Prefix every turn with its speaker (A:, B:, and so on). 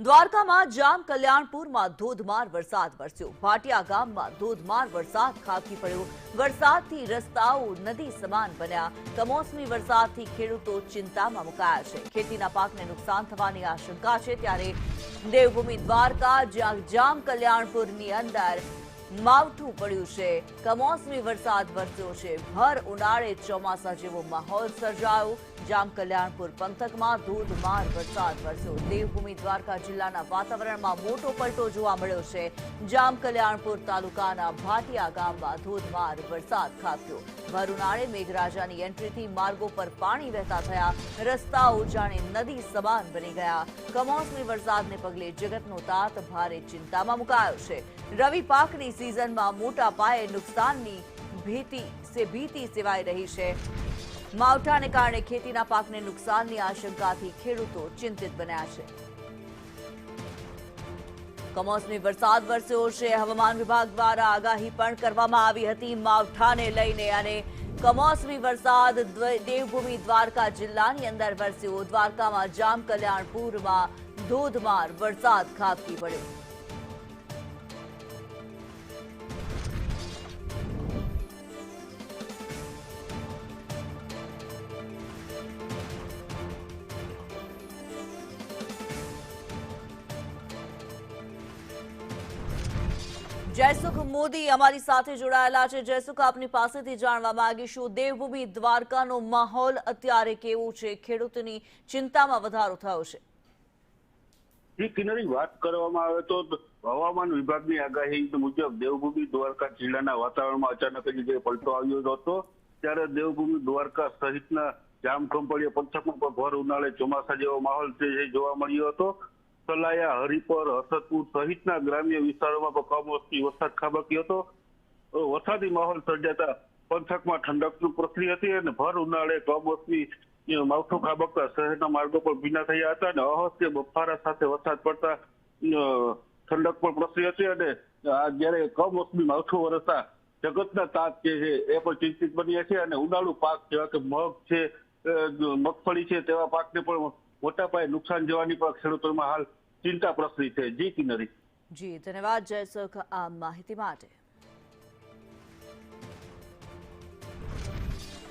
A: દ્વારકામાં જામ કલ્યાણપુરમાં ધોધમાર વરસાદ વરસ્યો। ભાટિયા ગામમાં ધોધમાર વરસાદ ખાબકી પડ્યો। વરસાદથી રસ્તાઓ નદી સમાન બન્યા। કમોસમી વરસાદથી ખેડૂતો ચિંતામાં મુકાયા છે। ખેતીના પાકને નુકસાન થવાની આશંકા છે, ત્યારે દેવભૂમિ દ્વારકા જ્યાં જામ કલ્યાણપુરની અંદર માવઠું પડ્યું છે। કમોસમી વરસાદ વરસ્યો છે। ભર ઉનાળે ચોમાસા જેવો માહોલ સર્જાયો। જામ કલ્યાણપુર પંથકમાં ધોધમાર વરસાદ વરસ્યો। દેવભૂમિ દ્વારકા જિલ્લાના વાતાવરણમાં મોટો પલટો જોવા મળ્યો છે। જામ કલ્યાણપુર તાલુકાના ભાટિયા ગામમાં ધોધમાર વરસાદ ખાબક્યો। ભર ઉનાળે મેઘરાજાની એન્ટ્રીથી માર્ગો પર પાણી વહેતા થયા। રસ્તાઓ જાણે નદી સમાન બની ગયા। કમોસમી વરસાદને પગલે જગતનો તાત ભારે ચિંતામાં મુકાયો છે। રવિ પાકની सीजन मोटा पाये नुकसान की भीति सेवाई रही है। मावठाने कारणे खेतीना पाकने नुकसाननी आशंकाथी खेडूतो चिंतित बन्या छे। कमोसमी वरसाद वरस्यो छे। हवामान विभाग द्वारा आगाही पण करवामां आवी हती मावठाने लईने, अने कमोसमी वरसाद देवभूमि द्वारका जिल्लानी अंदर वरस्यो। द्वारकामां जाम कल्याणपुरमां धोधमार वरसाद खाबकी पड्यो। जयसुख मोदी अमारी साथे जोड़ायेला छे। जयसुख, आपनी पासेथी जाणवा मांगीशुं, देवभूमि द्वारकानो माहोल अत्यारे केवो छे? खेडूतोनी चिंतामां वधारो थयो छे?
B: કિનારી વાત કરવામાં આવે તો હવામાન વિભાગની આગાહી મુજબ દેવભૂમિ દ્વારકા જિલ્લાના વાતાવરણમાં અચાનક જ પલટો આવ્યો હતો। ત્યારે દેવભૂમિ દ્વારકા સહિતના જામખંભાળિયા પંથકમાં પણ ભર ઉનાળે ચોમાસા જેવો માહોલ જોવા મળ્યો હતો। સલાયા, હરિપર, હસતપુર સહિતના ગ્રામ્ય વિસ્તારોમાં પણ કમોસમી વરસાદ ખાબક્યો હતો। વરસાદી માહોલ સર્જાતા પંથકમાં ઠંડક પ્રસરી હતી અને ભર ઉનાળે કમોસમી માવઠું ખાબકતા શહેરના માર્ગો પર ભીના થયા હતા અને અહસ્ય બફારા સાથે વરસાદ પડતા ઠંડક પણ પ્રસરી હતી। અને જયારે કમોસમી માવઠું વરસતા જગતના તાત જે છે એ પણ ચિંતિત બન્યા છે અને ઉનાળુ પાક જેવા કે મગ છે, મગફળી છે, તેવા પાકને પણ મોટા પાયે નુકસાન જવાની પણ ખેડૂતોમાં હાલ ચિંતા પ્રસરી છે। જી કિન્નરી।
A: જી, ધન્યવાદ જયસુખ આ માહિતી માટે।